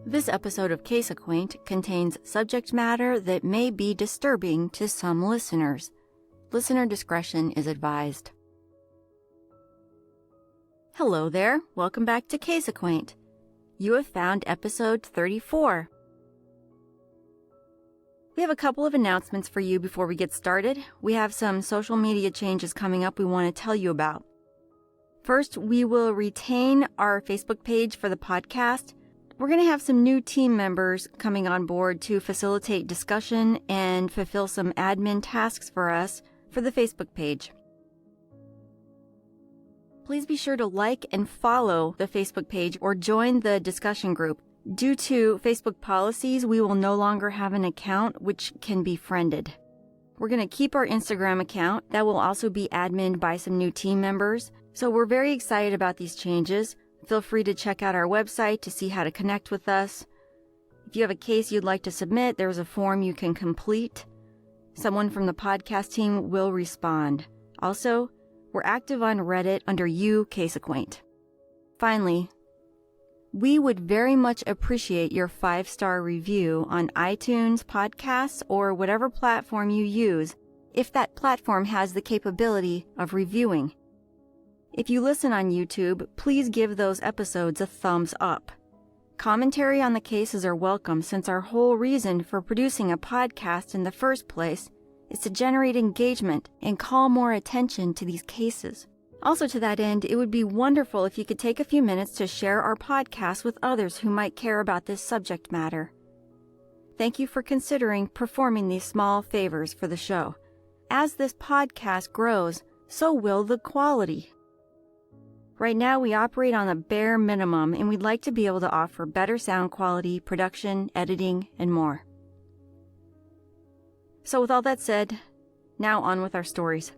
This episode of Case Acquaint contains subject matter that may be disturbing to some listeners. Listener discretion is advised. Hello there. Welcome back to Case Acquaint. You have found episode 34. We have a couple of announcements for you before we get started. We have some social media changes coming up we want to tell you about. First, we will retain our Facebook page for the podcast. We're going to have some new team members coming on board to facilitate discussion and fulfill some admin tasks for us for the Facebook page. Please be sure to like and follow the Facebook page or join the discussion group. Due to Facebook policies, we will no longer have an account which can be friended. We're going to keep our Instagram account. That will also be adminned by some new team members. So we're very excited about these changes. Feel free to check out our website to see how to connect with us. If you have a case you'd like to submit, there's a form you can complete. Someone from the podcast team will respond. Also, we're active on Reddit under Case Acquaint. Finally, we would very much appreciate your 5-star review on iTunes, podcasts, or whatever platform you use, if that platform has the capability of reviewing. If you listen on YouTube, please give those episodes a thumbs up. Commentary on the cases are welcome, since our whole reason for producing a podcast in the first place is to generate engagement and call more attention to these cases. Also, to that end, it would be wonderful if you could take a few minutes to share our podcast with others who might care about this subject matter. Thank you for considering performing these small favors for the show. As this podcast grows, so will the quality. Right now, we operate on a bare minimum, and we'd like to be able to offer better sound quality, production, editing, and more. So with all that said, now on with our stories.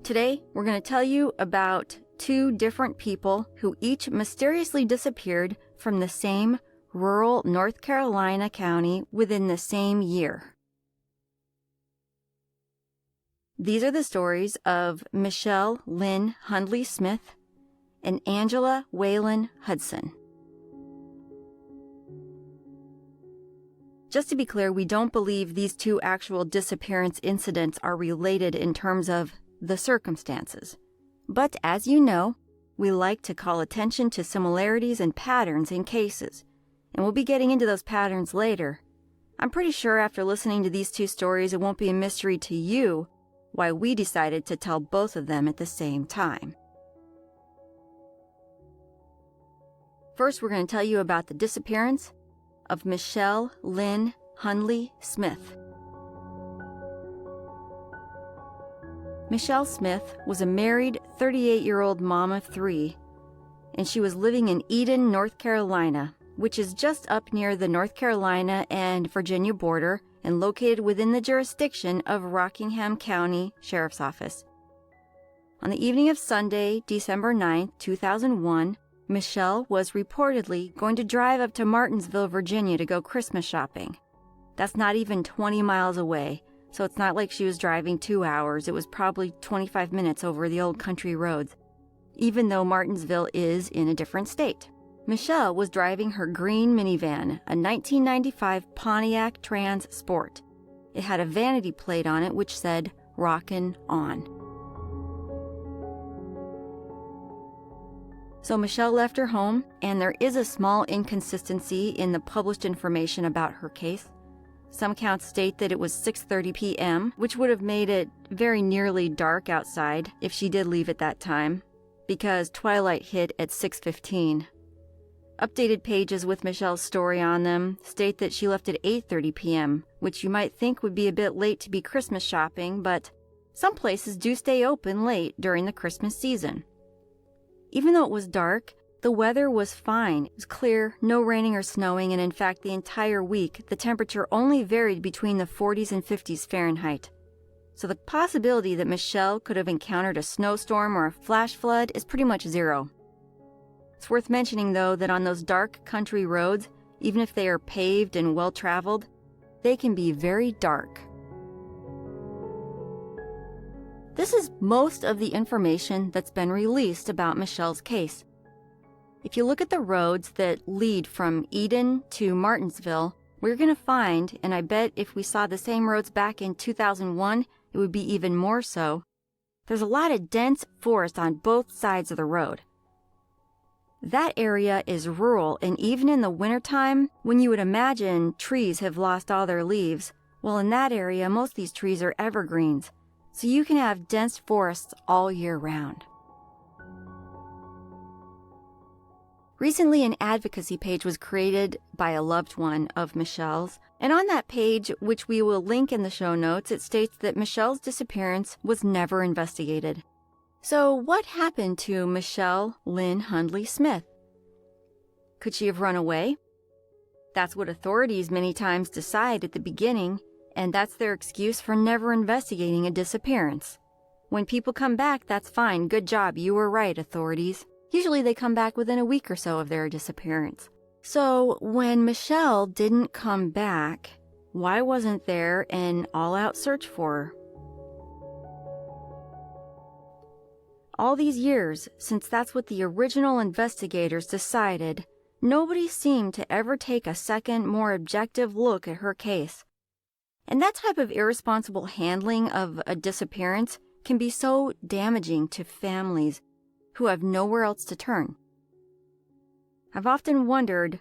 Today, we're going to tell you about two different people who each mysteriously disappeared from the same rural North Carolina county within the same year. These are the stories of Michele Lyn Hundley Smith and Angela Whalen Hudson. Just to be clear, we don't believe these two actual disappearance incidents are related in terms of the circumstances. But as you know, we like to call attention to similarities and patterns in cases, and we'll be getting into those patterns later. I'm pretty sure after listening to these two stories, it won't be a mystery to you why we decided to tell both of them at the same time. First, we're going to tell you about the disappearance of Michele Lyn Hundley Smith. Michele Smith was a married 38-year-old mom of 3, and she was living in Eden, North Carolina, which is just up near the North Carolina and Virginia border and located within the jurisdiction of Rockingham County Sheriff's Office. On the evening of Sunday, December 9, 2001, Michele was reportedly going to drive up to Martinsville, Virginia to go Christmas shopping. That's not even 20 miles away, so it's not like she was driving 2 hours. It was probably 25 minutes over the old country roads, even though Martinsville is in a different state. Michele was driving her green minivan, a 1995 Pontiac Trans Sport. It had a vanity plate on it which said, "Rockin' On." So Michele left her home, and there is a small inconsistency in the published information about her case. Some accounts state that it was 6:30 p.m., which would have made it very nearly dark outside if she did leave at that time, because twilight hit at 6:15. Updated pages with Michele's story on them state that she left at 8:30 p.m., which you might think would be a bit late to be Christmas shopping, but some places do stay open late during the Christmas season. Even though it was dark, the weather was fine. It was clear, no raining or snowing, and in fact, the entire week, the temperature only varied between the 40s and 50s Fahrenheit. So the possibility that Michele could have encountered a snowstorm or a flash flood is pretty much zero. It's worth mentioning, though, that on those dark country roads, even if they are paved and well-traveled, they can be very dark. This is most of the information that's been released about Michele's case. If you look at the roads that lead from Eden to Martinsville, we're going to find, and I bet if we saw the same roads back in 2001, it would be even more so, there's a lot of dense forest on both sides of the road. That area is rural, and even in the wintertime, when you would imagine trees have lost all their leaves, well, in that area, most of these trees are evergreens, so you can have dense forests all year round. Recently, an advocacy page was created by a loved one of Michele's, and on that page, which we will link in the show notes, it states that Michele's disappearance was never investigated. So what happened to Michele Lyn Hundley Smith? Could she have run away? That's what authorities many times decide at the beginning, and that's their excuse for never investigating a disappearance. When people come back, that's fine. Good job. You were right, authorities. Usually they come back within a week or so of their disappearance. So when Michele didn't come back, why wasn't there an all-out search for her? All these years, since that's what the original investigators decided, nobody seemed to ever take a second, more objective look at her case. And that type of irresponsible handling of a disappearance can be so damaging to families who have nowhere else to turn. I've often wondered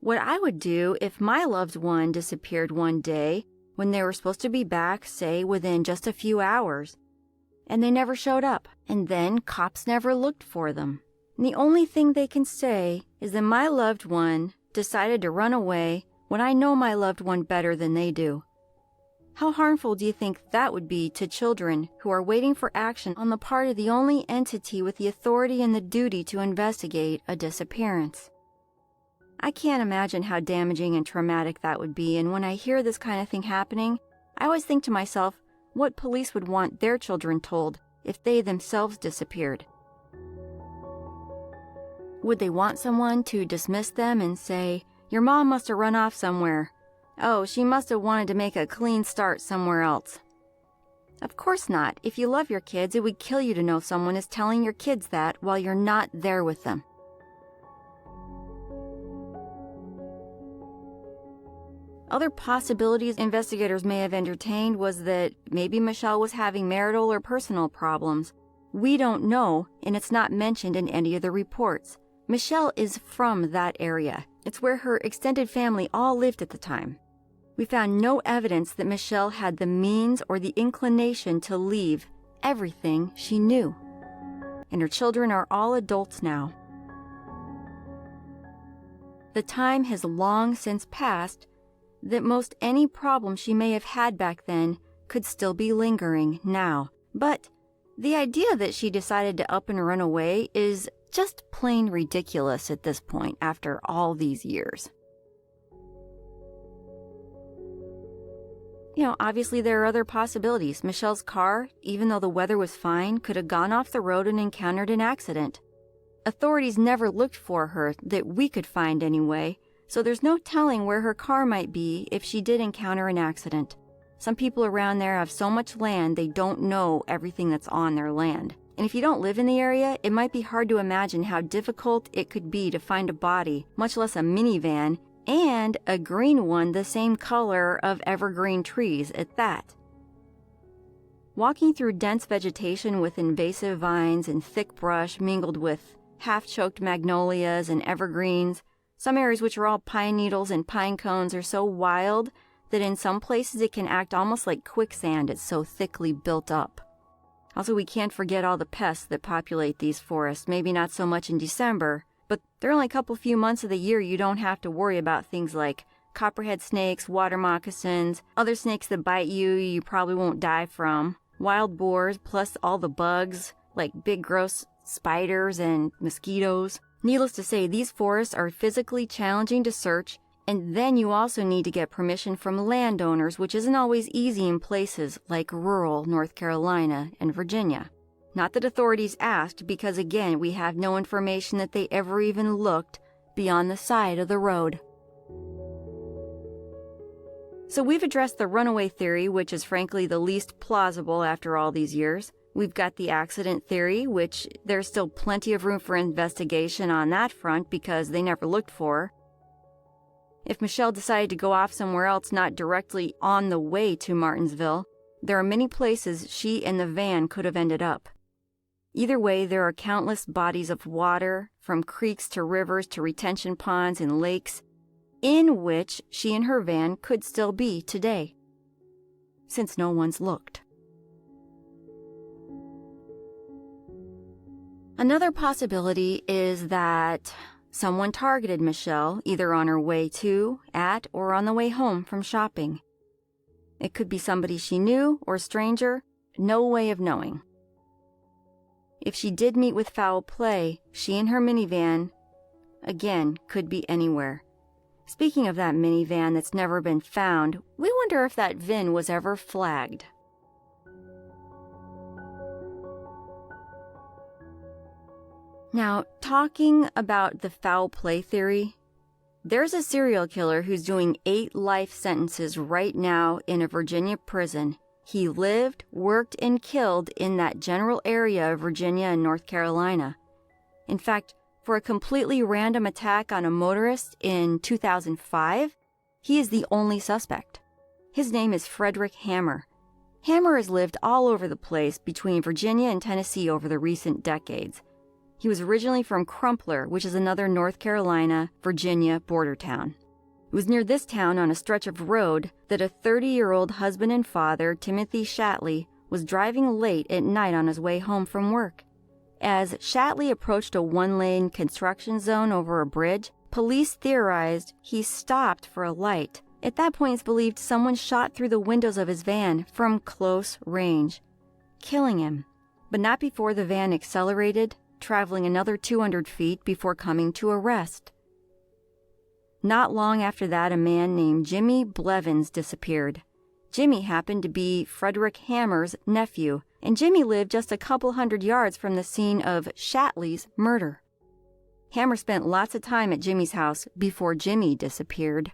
what I would do if my loved one disappeared one day when they were supposed to be back, say, within just a few hours, and they never showed up, and then cops never looked for them. And the only thing they can say is that my loved one decided to run away when I know my loved one better than they do. How harmful do you think that would be to children who are waiting for action on the part of the only entity with the authority and the duty to investigate a disappearance? I can't imagine how damaging and traumatic that would be, and when I hear this kind of thing happening, I always think to myself what police would want their children told if they themselves disappeared. Would they want someone to dismiss them and say, "Your mom must have run off somewhere. Oh, she must have wanted to make a clean start somewhere else"? Of course not. If you love your kids, it would kill you to know someone is telling your kids that while you're not there with them. Other possibilities investigators may have entertained was that maybe Michele was having marital or personal problems. We don't know, and it's not mentioned in any of the reports. Michele is from that area. It's where her extended family all lived at the time. We found no evidence that Michele had the means or the inclination to leave everything she knew. And her children are all adults now. The time has long since passed that most any problem she may have had back then could still be lingering now. But the idea that she decided to up and run away is just plain ridiculous at this point after all these years. Obviously there are other possibilities. Michele's car, even though the weather was fine, could have gone off the road and encountered an accident. Authorities never looked for her, that we could find anyway, so there's no telling where her car might be if she did encounter an accident. Some people around there have so much land they don't know everything that's on their land. And if you don't live in the area, it might be hard to imagine how difficult it could be to find a body, much less a minivan, and a green one the same color of evergreen trees at that. Walking through dense vegetation with invasive vines and thick brush mingled with half-choked magnolias and evergreens, some areas which are all pine needles and pine cones are so wild that in some places it can act almost like quicksand, it's so thickly built up. Also, we can't forget all the pests that populate these forests, maybe not so much in December, but there are only a couple few months of the year you don't have to worry about things like copperhead snakes, water moccasins, other snakes that bite you probably won't die from, wild boars, plus all the bugs like big gross spiders and mosquitoes. Needless to say, these forests are physically challenging to search, and then you also need to get permission from landowners, which isn't always easy in places like rural North Carolina and Virginia. Not that authorities asked, because again, we have no information that they ever even looked beyond the side of the road. So we've addressed the runaway theory, which is frankly the least plausible after all these years. We've got the accident theory, which there's still plenty of room for investigation on that front because they never looked for her. If Michele decided to go off somewhere else not directly on the way to Martinsville, there are many places she and the van could have ended up. Either way, there are countless bodies of water, from creeks to rivers to retention ponds and lakes, in which she and her van could still be today, since no one's looked. Another possibility is that someone targeted Michele either on her way to, at, or on the way home from shopping. It could be somebody she knew or a stranger, no way of knowing. If she did meet with foul play, she and her minivan, again, could be anywhere. Speaking of that minivan that's never been found, we wonder if that VIN was ever flagged. Now, talking about the foul play theory, there's a serial killer who's doing 8 life sentences right now in a Virginia prison. He lived, worked, and killed in that general area of Virginia and North Carolina. In fact, for a completely random attack on a motorist in 2005, he is the only suspect. His name is Frederick Hammer. Hammer has lived all over the place between Virginia and Tennessee over the recent decades. He was originally from Crumpler, which is another North Carolina, Virginia border town. It was near this town on a stretch of road that a 30-year-old husband and father, Timothy Shatley, was driving late at night on his way home from work. As Shatley approached a 1-lane construction zone over a bridge, police theorized he stopped for a light. At that point, it's believed someone shot through the windows of his van from close range, killing him, but not before the van accelerated, traveling another 200 feet before coming to a rest. Not long after that, a man named Jimmy Blevins disappeared. Jimmy happened to be Frederick Hammer's nephew, and Jimmy lived just a couple hundred yards from the scene of Shatley's murder. Hammer spent lots of time at Jimmy's house before Jimmy disappeared.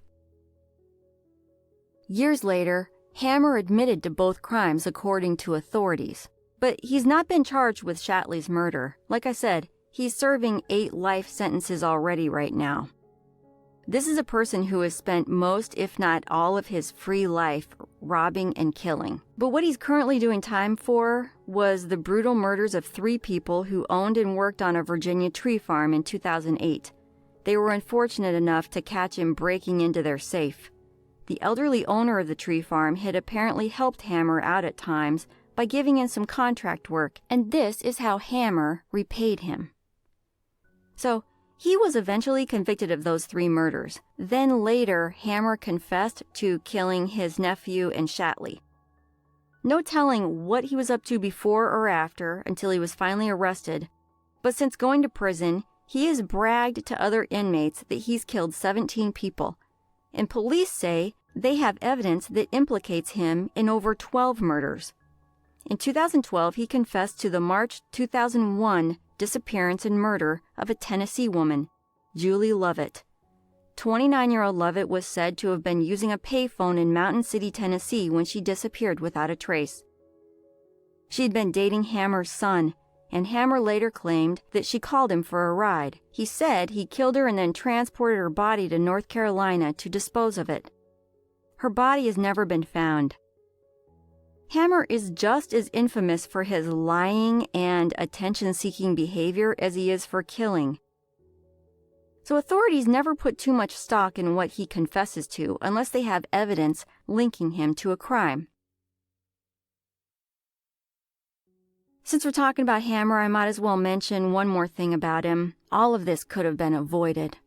Years later, Hammer admitted to both crimes according to authorities. But he's not been charged with Shatley's murder. Like I said, he's serving 8 life sentences already right now. This is a person who has spent most, if not all, of his free life robbing and killing. But what he's currently doing time for was the brutal murders of 3 people who owned and worked on a Virginia tree farm in 2008. They were unfortunate enough to catch him breaking into their safe. The elderly owner of the tree farm had apparently helped Hammer out at times by giving him some contract work, and this is how Hammer repaid him. So, he was eventually convicted of those 3 murders. Then later, Hammer confessed to killing his nephew and Shatley. No telling what he was up to before or after until he was finally arrested, but since going to prison, he has bragged to other inmates that he's killed 17 people, and police say they have evidence that implicates him in over 12 murders. In 2012, he confessed to the March 2001 disappearance and murder of a Tennessee woman, Julie Lovett. 29-year-old Lovett was said to have been using a payphone in Mountain City, Tennessee when she disappeared without a trace. She'd been dating Hammer's son, and Hammer later claimed that she called him for a ride. He said he killed her and then transported her body to North Carolina to dispose of it. Her body has never been found. Hammer is just as infamous for his lying and attention-seeking behavior as he is for killing. So authorities never put too much stock in what he confesses to unless they have evidence linking him to a crime. Since we're talking about Hammer, I might as well mention one more thing about him. All of this could have been avoided.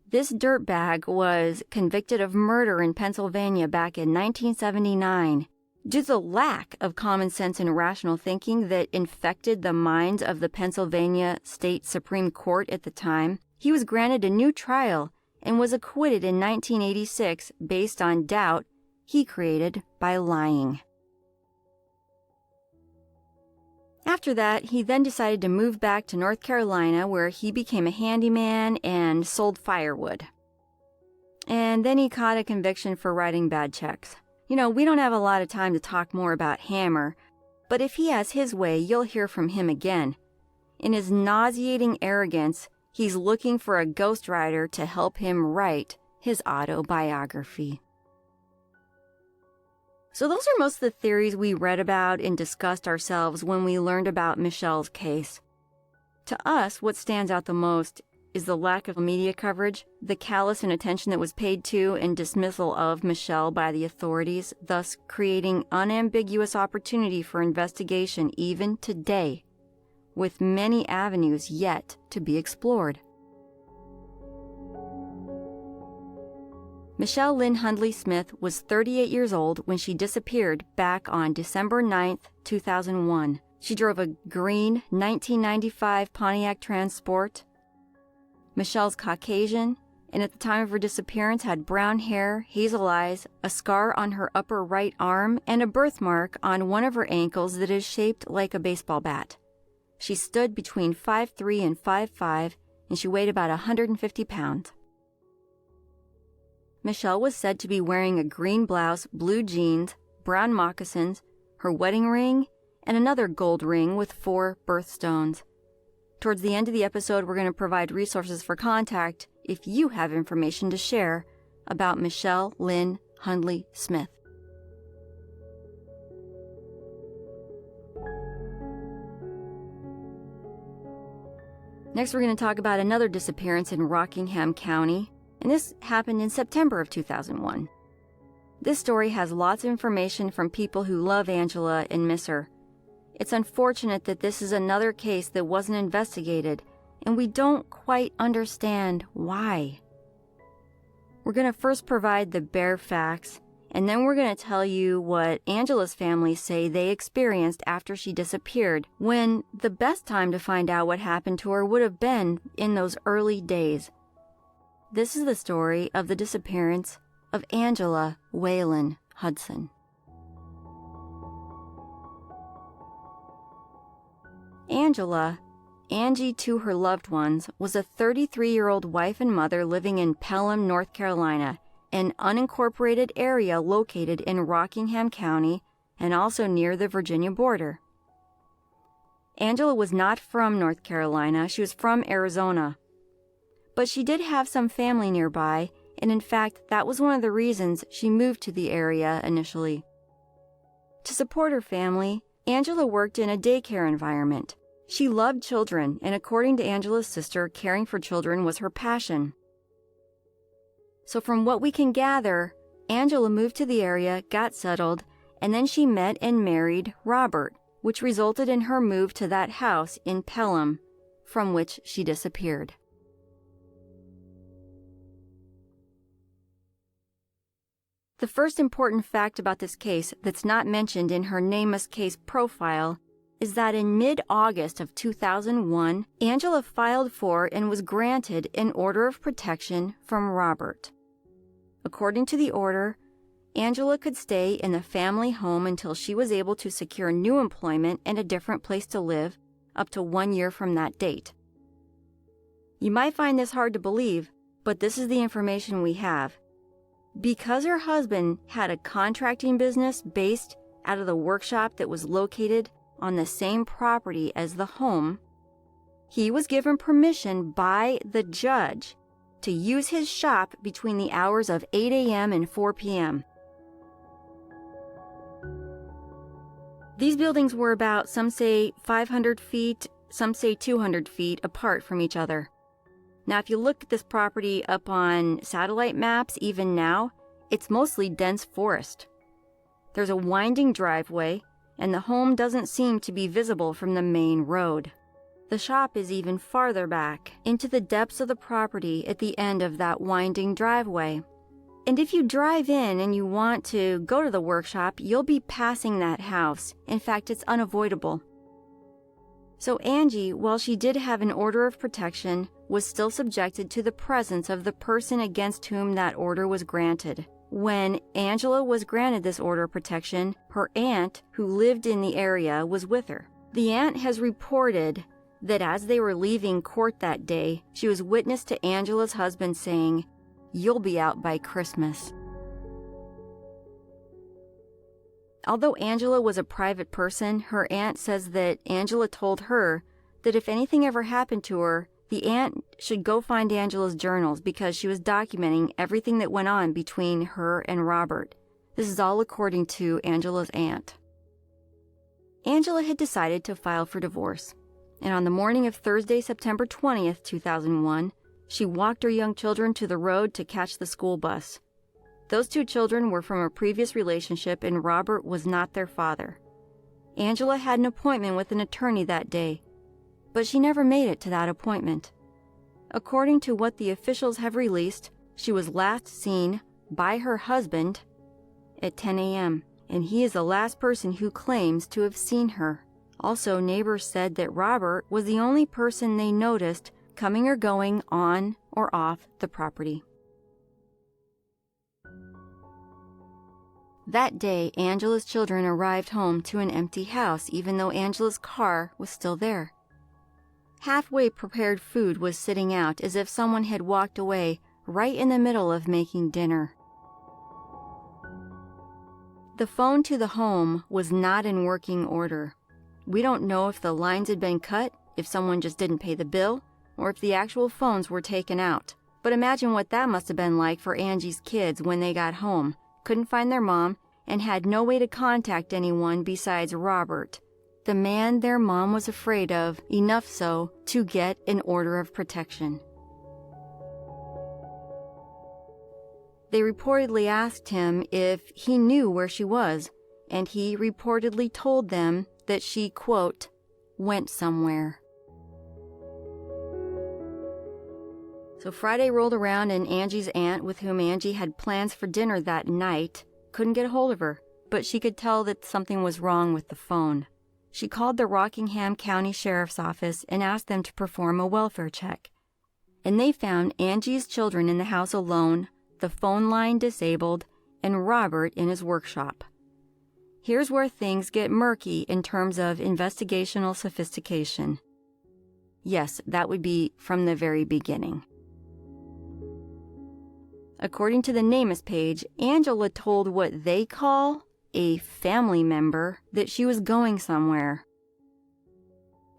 This dirtbag was convicted of murder in Pennsylvania back in 1979. Due to the lack of common sense and rational thinking that infected the minds of the Pennsylvania State Supreme Court at the time, he was granted a new trial and was acquitted in 1986 based on doubt he created by lying. After that, he then decided to move back to North Carolina, where he became a handyman and sold firewood. And then he caught a conviction for writing bad checks. You know, we don't have a lot of time to talk more about Hammer, But if he has his way, you'll hear from him again. In his nauseating arrogance, he's looking for a ghostwriter to help him write his autobiography. So those are most of the theories we read about and discussed ourselves when we learned about Michele's case. To us, what stands out the most is the lack of media coverage, the callous inattention that was paid to and dismissal of Michele by the authorities, thus creating unambiguous opportunity for investigation even today, with many avenues yet to be explored. Michele Lyn Hundley Smith was 38 years old when she disappeared back on December 9, 2001. She drove a green 1995 Pontiac Transport. Michele's Caucasian, and at the time of her disappearance had brown hair, hazel eyes, a scar on her upper right arm, and a birthmark on one of her ankles that is shaped like a baseball bat. She stood between 5'3" and 5'5", and she weighed about 150 pounds. Michele was said to be wearing a green blouse, blue jeans, brown moccasins, her wedding ring, and another gold ring with 4 birthstones. Towards the end of the episode, we're going to provide resources for contact if you have information to share about Michele Lyn Hundley Smith. Next, we're going to talk about another disappearance in Rockingham County, and this happened in September of 2001. This story has lots of information from people who love Angela and miss her. It's unfortunate that this is another case that wasn't investigated, and we don't quite understand why. We're going to first provide the bare facts, and then we're going to tell you what Angela's family say they experienced after she disappeared, when the best time to find out what happened to her would have been in those early days. This is the story of the disappearance of Angela Whalen Hudson. Angela, Angie to her loved ones, was a 33-year-old wife and mother living in Pelham, North Carolina, an unincorporated area located in Rockingham County and also near the Virginia border. Angela was not from North Carolina, she was from Arizona. But she did have some family nearby, and in fact, that was one of the reasons she moved to the area initially. To support her family, Angela worked in a daycare environment. She loved children, and according to Angela's sister, caring for children was her passion. So from what we can gather, Angela moved to the area, got settled, and then she met and married Robert, which resulted in her move to that house in Pelham, from which she disappeared. The first important fact about this case that's not mentioned in her NamUs case profile is that in mid-August of 2001, Angela filed for and was granted an order of protection from Robert. According to the order, Angela could stay in the family home until she was able to secure new employment and a different place to live up to 1 year from that date. You might find this hard to believe, but this is the information we have. Because her husband had a contracting business based out of the workshop that was located on the same property as the home, he was given permission by the judge to use his shop between the hours of 8 a.m. and 4 p.m. These buildings were about, some say 500 feet, some say 200 feet apart from each other. Now, if you look at this property up on satellite maps, even now, it's mostly dense forest. There's a winding driveway, and the home doesn't seem to be visible from the main road. The shop is even farther back, into the depths of the property at the end of that winding driveway. And if you drive in and you want to go to the workshop, you'll be passing that house. In fact, it's unavoidable. So Angie, while she did have an order of protection, was still subjected to the presence of the person against whom that order was granted. When Angela was granted this order of protection, her aunt, who lived in the area, was with her. The aunt has reported that as they were leaving court that day, she was witness to Angela's husband saying, "You'll be out by Christmas." Although Angela was a private person, her aunt says that Angela told her that if anything ever happened to her, the aunt should go find Angela's journals because she was documenting everything that went on between her and Robert. This is all according to Angela's aunt. Angela had decided to file for divorce, and on the morning of Thursday, September 20th, 2001, she walked her young children to the road to catch the school bus. Those two children were from a previous relationship, and Robert was not their father. Angela had an appointment with an attorney that day, but she never made it to that appointment. According to what the officials have released, she was last seen by her husband at 10 a.m., and he is the last person who claims to have seen her. Also, neighbors said that Robert was the only person they noticed coming or going on or off the property. That day, Angela's children arrived home to an empty house, even though Angela's car was still there. Halfway prepared food was sitting out as if someone had walked away right in the middle of making dinner. The phone to the home was not in working order. We don't know if the lines had been cut, if someone just didn't pay the bill, or if the actual phones were taken out. But imagine what that must have been like for Angie's kids when they got home, couldn't find their mom, and had no way to contact anyone besides Robert, the man their mom was afraid of, enough so to get an order of protection. They reportedly asked him if he knew where she was, and he reportedly told them that she, quote, went somewhere. So Friday rolled around, and Angie's aunt, with whom Angie had plans for dinner that night, couldn't get a hold of her, but she could tell that something was wrong with the phone. She called the Rockingham County Sheriff's Office and asked them to perform a welfare check. And they found Angie's children in the house alone, the phone line disabled, and Robert in his workshop. Here's where things get murky in terms of investigational sophistication. Yes, that would be from the very beginning. According to the NamUs page, Angela told what they call a family member that she was going somewhere.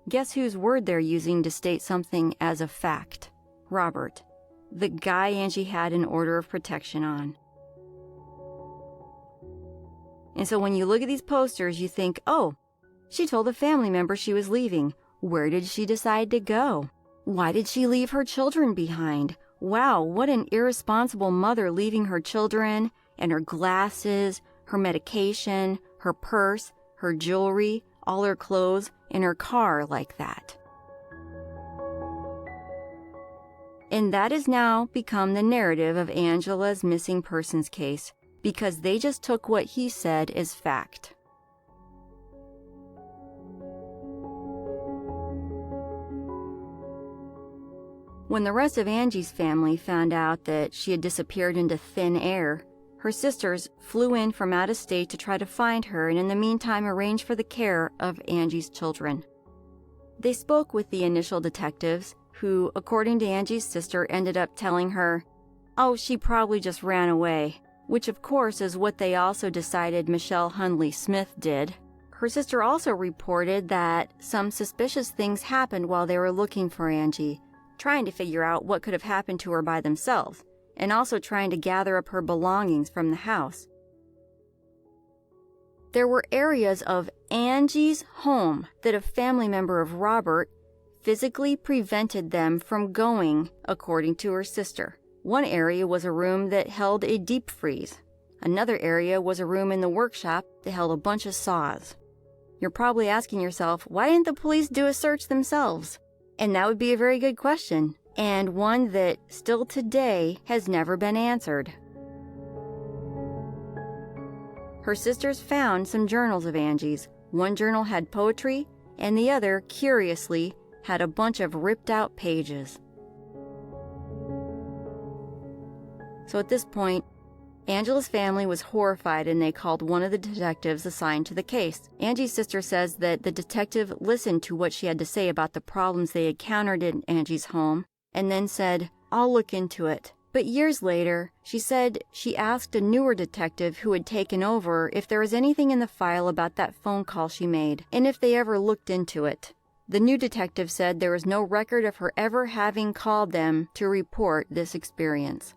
Guess whose word they're using to state something as a fact? Robert, the guy Angie had an order of protection on. And so when you look at these posters, you think, oh, she told a family member she was leaving. Where did she decide to go? Why did she leave her children behind? Wow, what an irresponsible mother, leaving her children and her glasses, her medication, her purse, her jewelry, all her clothes, and her car like that. And that has now become the narrative of Angela's missing persons case, because they just took what he said as fact. When the rest of Angie's family found out that she had disappeared into thin air, her sisters flew in from out of state to try to find her, and in the meantime arranged for the care of Angie's children. They spoke with the initial detectives, who, according to Angie's sister, ended up telling her, oh, she probably just ran away, which of course is what they also decided Michele Hundley Smith did. Her sister also reported that some suspicious things happened while they were looking for Angie, trying to figure out what could have happened to her by themselves, and also trying to gather up her belongings from the house. There were areas of Angie's home that a family member of Robert physically prevented them from going, according to her sister. One area was a room that held a deep freeze. Another area was a room in the workshop that held a bunch of saws. You're probably asking yourself, why didn't the police do a search themselves? And that would be a very good question, and one that still today has never been answered. Her sisters found some journals of Angie's. One journal had poetry, and the other, curiously, had a bunch of ripped out pages. So at this point, Angela's family was horrified, and they called one of the detectives assigned to the case. Angie's sister says that the detective listened to what she had to say about the problems they encountered in Angie's home, and then said, I'll look into it. But years later, she said she asked a newer detective who had taken over if there was anything in the file about that phone call she made, and if they ever looked into it. The new detective said there was no record of her ever having called them to report this experience.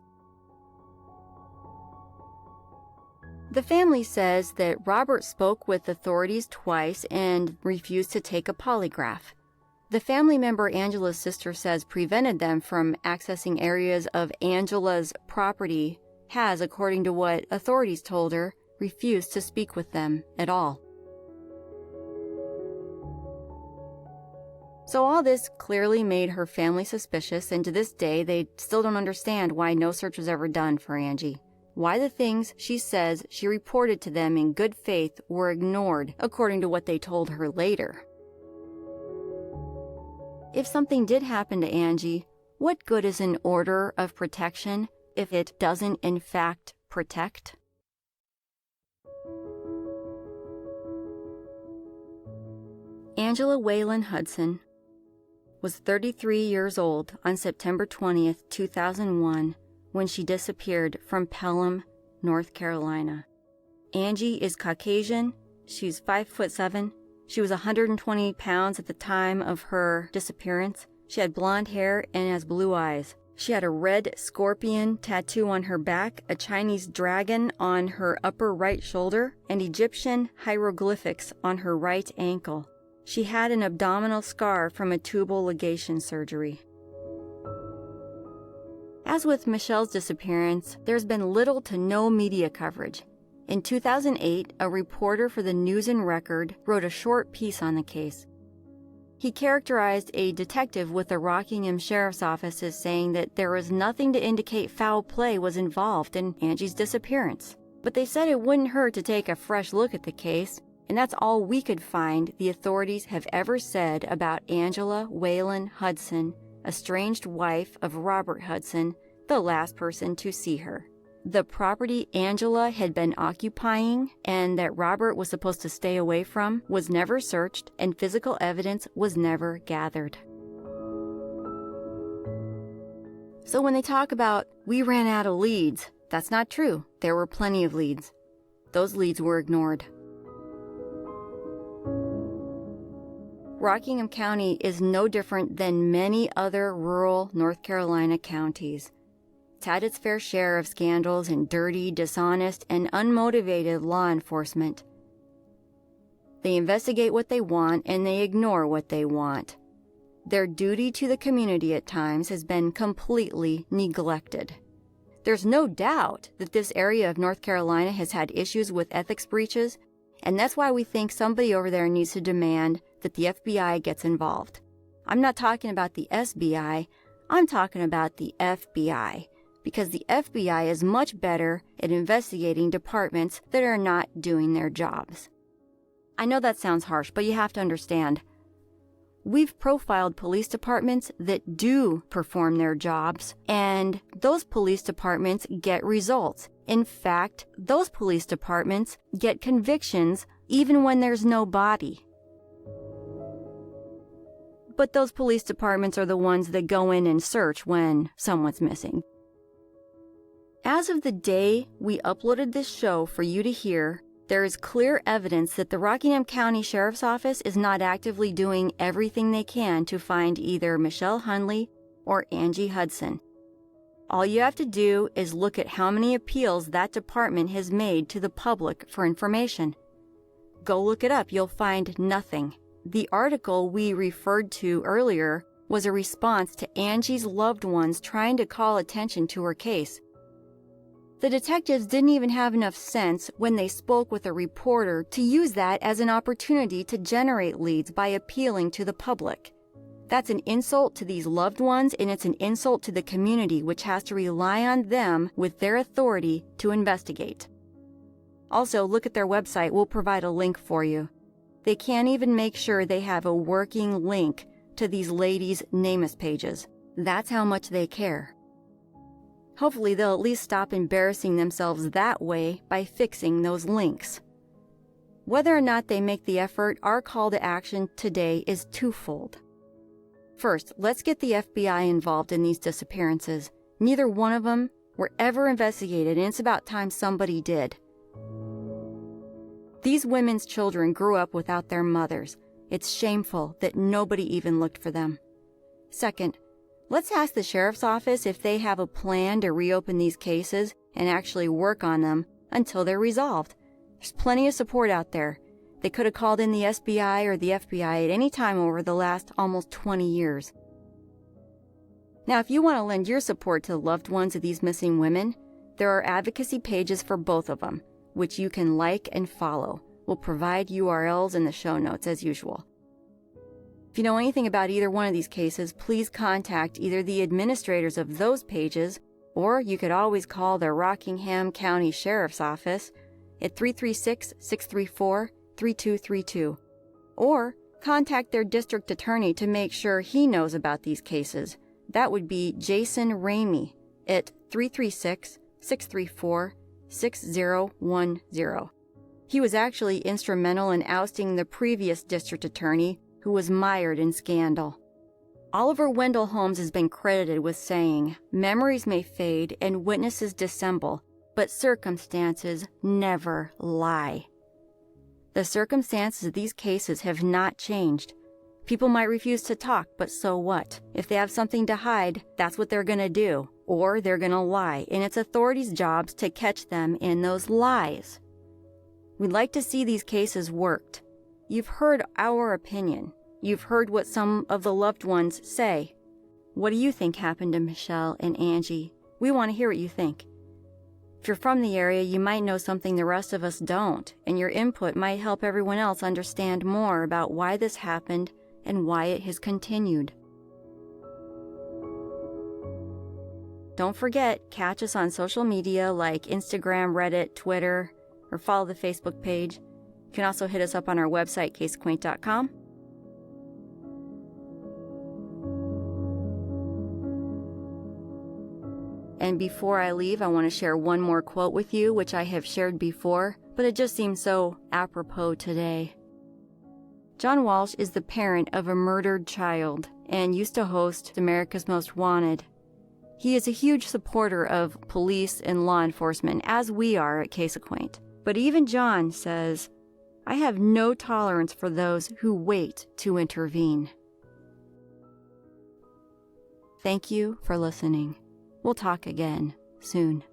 The family says that Robert spoke with authorities twice and refused to take a polygraph. The family member Angela's sister says prevented them from accessing areas of Angela's property has, according to what authorities told her, refused to speak with them at all. So all this clearly made her family suspicious, and to this day they still don't understand why no search was ever done for Angie. Why the things she says she reported to them in good faith were ignored, according to what they told her later. If something did happen to Angie, what good is an order of protection if it doesn't in fact protect? Angela Whalen Hudson was 33 years old on September 20th, 2001, when she disappeared from Pelham, North Carolina. Angie is Caucasian. She's 5'7". She was 120 pounds at the time of her disappearance. She had blonde hair and has blue eyes. She had a red scorpion tattoo on her back, a Chinese dragon on her upper right shoulder, and Egyptian hieroglyphics on her right ankle. She had an abdominal scar from a tubal ligation surgery. As with Michelle's disappearance, there's been little to no media coverage. In 2008, a reporter for the News and Record wrote a short piece on the case. He characterized a detective with the Rockingham Sheriff's Office as saying that there was nothing to indicate foul play was involved in Angie's disappearance. But they said it wouldn't hurt to take a fresh look at the case, and that's all we could find the authorities have ever said about Angela Whalen Hudson, estranged wife of Robert Hudson, the last person to see her. The property Angela had been occupying and that Robert was supposed to stay away from was never searched, and physical evidence was never gathered. So when they talk about, we ran out of leads, that's not true. There were plenty of leads. Those leads were ignored. Rockingham County is no different than many other rural North Carolina counties. It's had its fair share of scandals and dirty, dishonest, and unmotivated law enforcement. They investigate what they want and they ignore what they want. Their duty to the community at times has been completely neglected. There's no doubt that this area of North Carolina has had issues with ethics breaches, and that's why we think somebody over there needs to demand that the FBI gets involved. I'm not talking about the SBI, I'm talking about the FBI. Because the FBI is much better at investigating departments that are not doing their jobs. I know that sounds harsh, but you have to understand. We've profiled police departments that do perform their jobs, and those police departments get results. In fact, those police departments get convictions even when there's no body. But those police departments are the ones that go in and search when someone's missing. As of the day we uploaded this show for you to hear, there is clear evidence that the Rockingham County Sheriff's Office is not actively doing everything they can to find either Michele Hundley or Angie Hudson. All you have to do is look at how many appeals that department has made to the public for information. Go look it up, you'll find nothing. The article we referred to earlier was a response to Angie's loved ones trying to call attention to her case. The detectives didn't even have enough sense when they spoke with a reporter to use that as an opportunity to generate leads by appealing to the public. That's an insult to these loved ones, and it's an insult to the community, which has to rely on them with their authority to investigate. Also, look at their website. We'll provide a link for you. They can't even make sure they have a working link to these ladies' NamUs pages. That's how much they care. Hopefully, they'll at least stop embarrassing themselves that way by fixing those links. Whether or not they make the effort, our call to action today is twofold. First, let's get the FBI involved in these disappearances. Neither one of them were ever investigated, and it's about time somebody did. These women's children grew up without their mothers. It's shameful that nobody even looked for them. Second, let's ask the sheriff's office if they have a plan to reopen these cases and actually work on them until they're resolved. There's plenty of support out there. They could have called in the SBI or the FBI at any time over the last almost 20 years. Now, if you want to lend your support to the loved ones of these missing women, there are advocacy pages for both of them, which you can like and follow. We'll provide URLs in the show notes as usual. If you know anything about either one of these cases, please contact either the administrators of those pages, or you could always call the Rockingham County Sheriff's Office at 336-634-3232, or contact their district attorney to make sure he knows about these cases. That would be Jason Ramey at 336-634-6010. He was actually instrumental in ousting the previous district attorney, who was mired in scandal. Oliver Wendell Holmes has been credited with saying, "Memories may fade and witnesses dissemble, but circumstances never lie." The circumstances of these cases have not changed. People might refuse to talk, but so what? If they have something to hide, that's what they're going to do, or they're going to lie, and it's authorities' jobs to catch them in those lies. We'd like to see these cases worked. You've heard our opinion. You've heard what some of the loved ones say. What do you think happened to Michele and Angie? We want to hear what you think. If you're from the area, you might know something the rest of us don't, and your input might help everyone else understand more about why this happened and why it has continued. Don't forget, catch us on social media like Instagram, Reddit, Twitter, or follow the Facebook page. You can also hit us up on our website, casequaint.com. And before I leave, I want to share one more quote with you, which I have shared before, but it just seems so apropos today. John Walsh is the parent of a murdered child and used to host America's Most Wanted. He is a huge supporter of police and law enforcement, as we are at Case Acquaint. But even John says, "I have no tolerance for those who wait to intervene." Thank you for listening. We'll talk again soon.